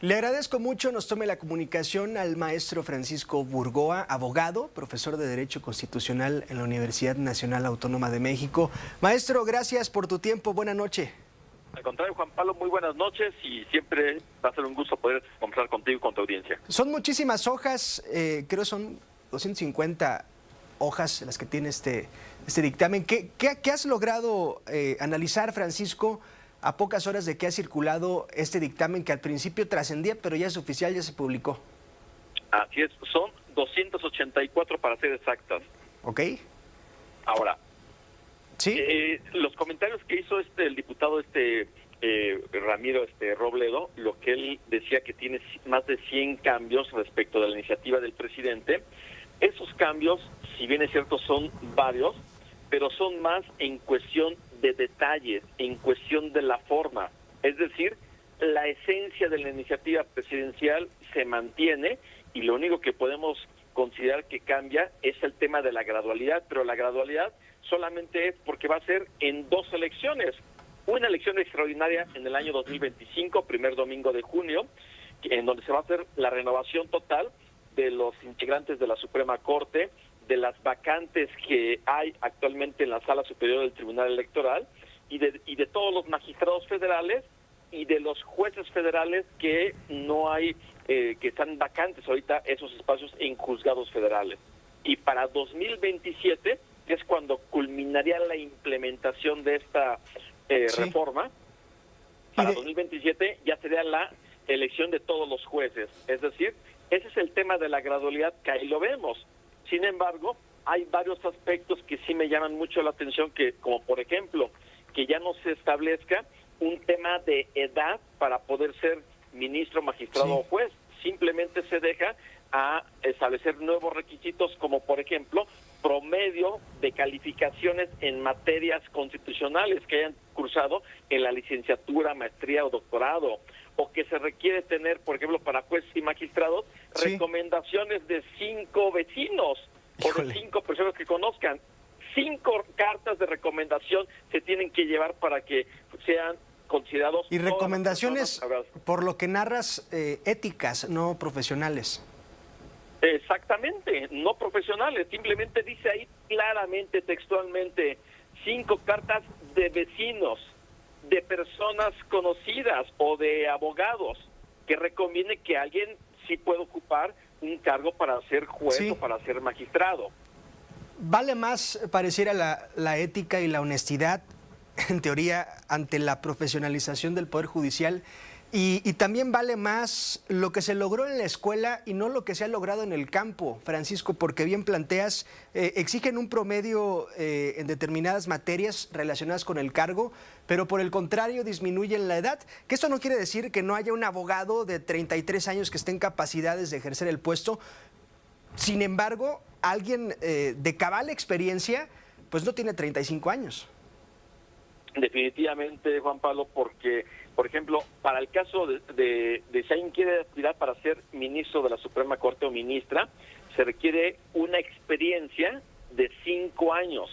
Le agradezco mucho, nos tome la comunicación al maestro Francisco Burgoa, abogado, profesor de Derecho Constitucional en la Universidad Nacional Autónoma de México. Maestro, gracias por tu tiempo, buena noche. Al contrario, Juan Pablo, muy buenas noches y siempre va a ser un gusto poder conversar contigo y con tu audiencia. Son muchísimas hojas, creo son 250 hojas las que tiene este dictamen. ¿Qué has logrado analizar, Francisco, a pocas horas de que ha circulado este dictamen que al principio trascendía, pero ya es oficial, ya se publicó? Así es, son 284 para ser exactas. ¿Ok? Ahora, ¿sí? Los comentarios que hizo el diputado Ramiro Robledo, lo que él decía que tiene más de 100 cambios respecto de la iniciativa del presidente. Esos cambios, si bien es cierto, son varios, pero son más en cuestión de detalles, en cuestión de la forma. Es decir, la esencia de la iniciativa presidencial se mantiene y lo único que podemos considerar que cambia es el tema de la gradualidad, pero la gradualidad solamente es porque va a ser en dos elecciones. Una elección extraordinaria en el año 2025, primer domingo de junio, en donde se va a hacer la renovación total de los integrantes de la Suprema Corte, de las vacantes que hay actualmente en la Sala Superior del Tribunal Electoral y de todos los magistrados federales y de los jueces federales que no hay, que están vacantes ahorita esos espacios en juzgados federales. Y para 2027, que es cuando culminaría la implementación de esta reforma, para 2027 ya sería la elección de todos los jueces. Es decir, ese es el tema de la gradualidad que ahí lo vemos. Sin embargo, hay varios aspectos que sí me llaman mucho la atención, que como por ejemplo, que ya no se establezca un tema de edad para poder ser ministro, magistrado o juez. Simplemente se deja a establecer nuevos requisitos, como por ejemplo, promedio de calificaciones en materias constitucionales que hayan cursado en la licenciatura, maestría o doctorado, o que se requiere tener, por ejemplo, para jueces y magistrados, recomendaciones de 5 vecinos o de 5 personas que conozcan. 5 cartas de recomendación se tienen que llevar para que sean considerados. Y recomendaciones, por lo que narras, éticas, no profesionales. Exactamente, no profesionales. Simplemente dice ahí claramente, textualmente, 5 cartas de vecinos, de personas conocidas o de abogados, que recomiende que alguien sí pueda ocupar un cargo para ser juez o para ser magistrado. Vale más, pareciera, la ética y la honestidad, en teoría, ante la profesionalización del Poder Judicial, y también vale más lo que se logró en la escuela y no lo que se ha logrado en el campo, Francisco, porque bien planteas, exigen un promedio en determinadas materias relacionadas con el cargo, pero por el contrario disminuyen la edad, que esto no quiere decir que no haya un abogado de 33 años que esté en capacidades de ejercer el puesto. Sin embargo, alguien de cabal experiencia, pues no tiene 35 años. Definitivamente, Juan Pablo, porque, por ejemplo, para el caso de si alguien quiere aspirar para ser ministro de la Suprema Corte o ministra, se requiere una experiencia de 5 años.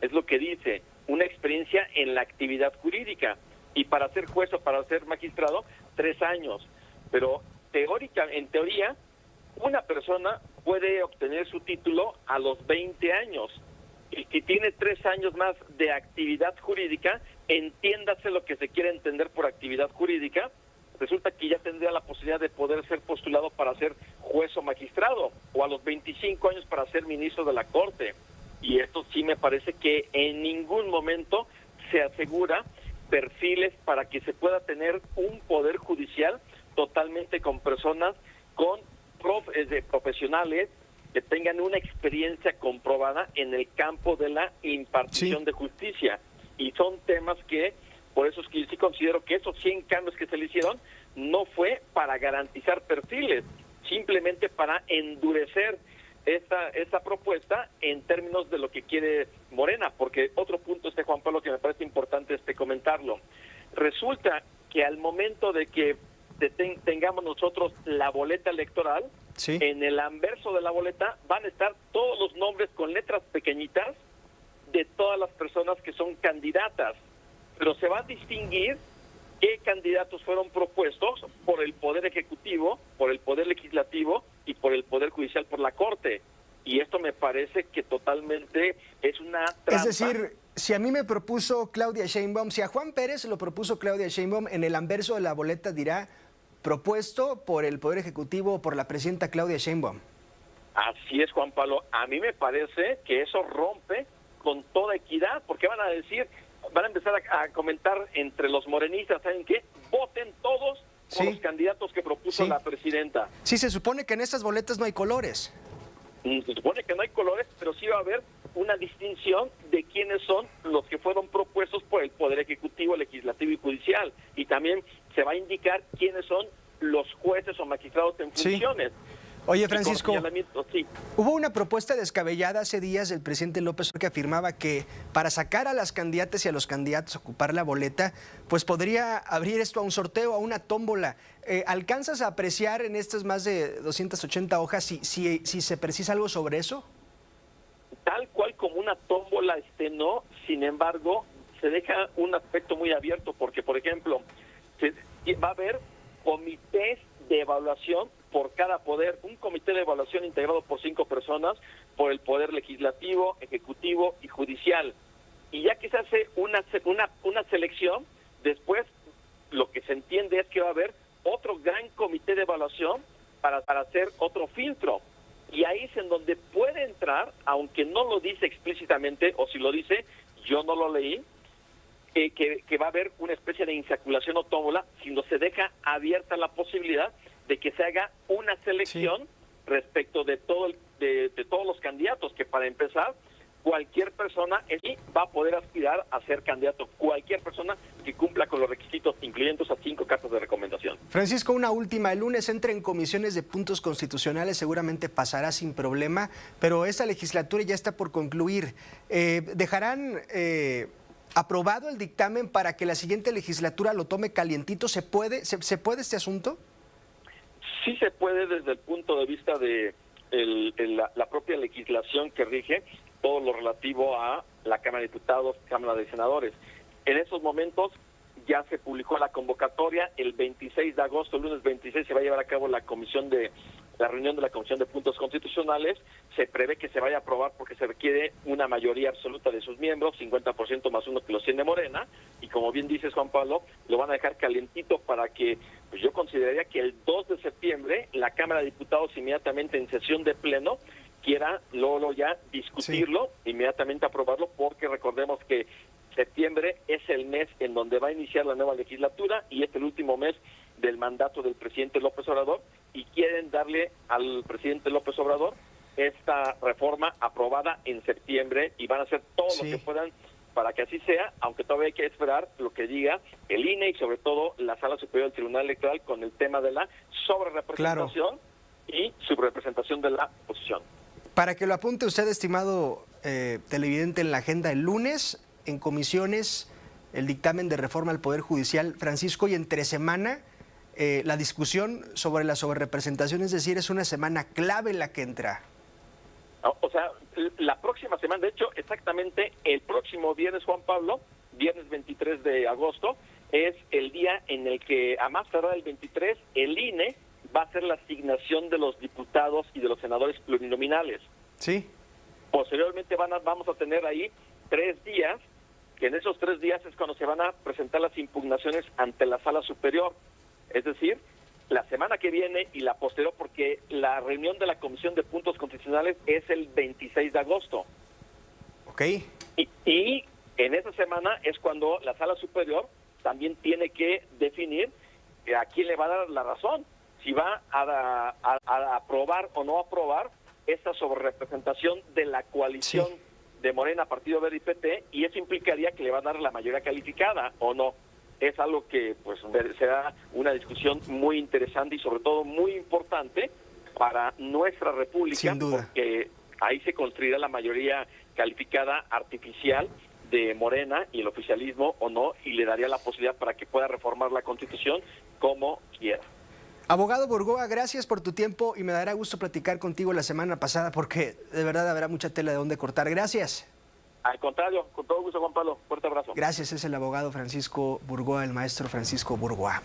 Es lo que dice, una experiencia en la actividad jurídica. Y para ser juez o para ser magistrado, 3 años. Pero en teoría, una persona puede obtener su título a los 20 años. Y si tiene 3 años más de actividad jurídica, entiéndase lo que se quiere entender por actividad jurídica, resulta que ya tendría la posibilidad de poder ser postulado para ser juez o magistrado, o a los 25 años para ser ministro de la Corte. Y esto sí me parece que en ningún momento se asegura perfiles para que se pueda tener un poder judicial totalmente con personas con profesionales que tengan una experiencia comprobada en el campo de la impartición de justicia. Y son temas que, por eso es que yo sí considero que esos 100 cambios que se le hicieron no fue para garantizar perfiles, simplemente para endurecer esta propuesta en términos de lo que quiere Morena, porque otro punto, Juan Pablo, que me parece importante comentarlo. Resulta que al momento de que tengamos nosotros la boleta electoral, en el anverso de la boleta van a estar todos los nombres con letras pequeñitas de todas las personas que son candidatas, pero se va a distinguir qué candidatos fueron propuestos por el Poder Ejecutivo, por el Poder Legislativo y por el Poder Judicial, por la Corte. Y esto me parece que totalmente es una trampa. Es decir, si a mí me propuso Claudia Sheinbaum, si a Juan Pérez lo propuso Claudia Sheinbaum, en el anverso de la boleta dirá propuesto por el Poder Ejecutivo o por la presidenta Claudia Sheinbaum. Así es, Juan Pablo. A mí me parece que eso rompe con toda equidad, porque van a decir, van a empezar a comentar entre los morenistas, ¿saben qué? Voten todos por los candidatos que propuso la presidenta. Sí, se supone que en estas boletas no hay colores. Se supone que no hay colores, pero sí va a haber una distinción de quiénes son los que fueron propuestos por el Poder Ejecutivo, Legislativo y Judicial. Y también se va a indicar quiénes son los jueces o magistrados en funciones. Oye, Francisco, sí. Hubo una propuesta descabellada hace días del presidente López Obrador que afirmaba que para sacar a las candidatas y a los candidatos a ocupar la boleta, pues podría abrir esto a un sorteo, a una tómbola. ¿Alcanzas a apreciar en estas más de 280 hojas si se precisa algo sobre eso? Tal cual como una tómbola, no. Sin embargo, se deja un aspecto muy abierto porque, por ejemplo, va a haber comités de evaluación por cada poder, un comité de evaluación integrado por 5 personas, por el Poder Legislativo, Ejecutivo y Judicial. Y ya que se hace una selección, después lo que se entiende es que va a haber otro gran comité de evaluación para hacer otro filtro. Y ahí es en donde puede entrar, aunque no lo dice explícitamente, o si lo dice, yo no lo leí, que va a haber una especie de insaculación o tómbola, sino se deja abierta la posibilidad de que se haga una selección respecto de todos los candidatos, que para empezar, cualquier persona va a poder aspirar a ser candidato, cualquier persona que cumpla con los requisitos, incluyendo esas 5 cartas de recomendación. Francisco, una última. El lunes entra en comisiones de puntos constitucionales, seguramente pasará sin problema, pero esta legislatura ya está por concluir. ¿Dejarán aprobado el dictamen para que la siguiente legislatura lo tome calientito? ¿Se puede este asunto? Sí se puede desde el punto de vista de la propia legislación que rige todo lo relativo a la Cámara de Diputados, Cámara de Senadores. En esos momentos ya se publicó la convocatoria, el 26 de agosto, el lunes 26, se va a llevar a cabo la reunión de la Comisión de Puntos Constitucionales. Se prevé que se vaya a aprobar porque se requiere una mayoría absoluta de sus miembros, 50% más uno que los tiene Morena, y como bien dices, Juan Pablo, lo van a dejar calientito para que, pues yo consideraría que el 2 de septiembre la Cámara de Diputados inmediatamente en sesión de pleno quiera luego ya discutirlo, inmediatamente aprobarlo, porque recordemos que septiembre es el mes en donde va a iniciar la nueva legislatura y es el último mes del mandato del presidente López Obrador, y quieren darle al presidente López Obrador esta reforma aprobada en septiembre, y van a hacer todo lo que puedan para que así sea, aunque todavía hay que esperar lo que diga el INE y sobre todo la Sala Superior del Tribunal Electoral con el tema de la sobrerepresentación y subrepresentación de la oposición. Para que lo apunte usted, estimado televidente, en la agenda el lunes, en comisiones, el dictamen de reforma al Poder Judicial, Francisco, y entre semana la discusión sobre la sobrerepresentación, es decir, es una semana clave la que entra. O sea, la próxima semana, de hecho, exactamente el próximo viernes, Juan Pablo, viernes 23 de agosto, es el día en el que, a más tardar el 23, el INE va a hacer la asignación de los diputados y de los senadores plurinominales. Sí. Posteriormente vamos a tener ahí 3 días, que en esos 3 días es cuando se van a presentar las impugnaciones ante la Sala Superior. Es decir, la semana que viene y la posterior, porque la reunión de la Comisión de Puntos Constitucionales es el 26 de agosto. Ok. Y en esa semana es cuando la Sala Superior también tiene que definir a quién le va a dar la razón, si va a aprobar o no aprobar esta sobrerepresentación de la coalición de Morena, Partido Verde y PT, y eso implicaría que le va a dar la mayoría calificada o no. Es algo que pues será una discusión muy interesante y sobre todo muy importante para nuestra república, sin duda, porque ahí se construirá la mayoría calificada artificial de Morena y el oficialismo o no, y le daría la posibilidad para que pueda reformar la Constitución como quiera. Abogado Burgoa, gracias por tu tiempo y me dará gusto platicar contigo la semana pasada porque de verdad habrá mucha tela de dónde cortar. Gracias. Al contrario, con todo gusto, Juan Pablo. Fuerte abrazo. Gracias, es el abogado Francisco Burgoa, el maestro Francisco Burgoa.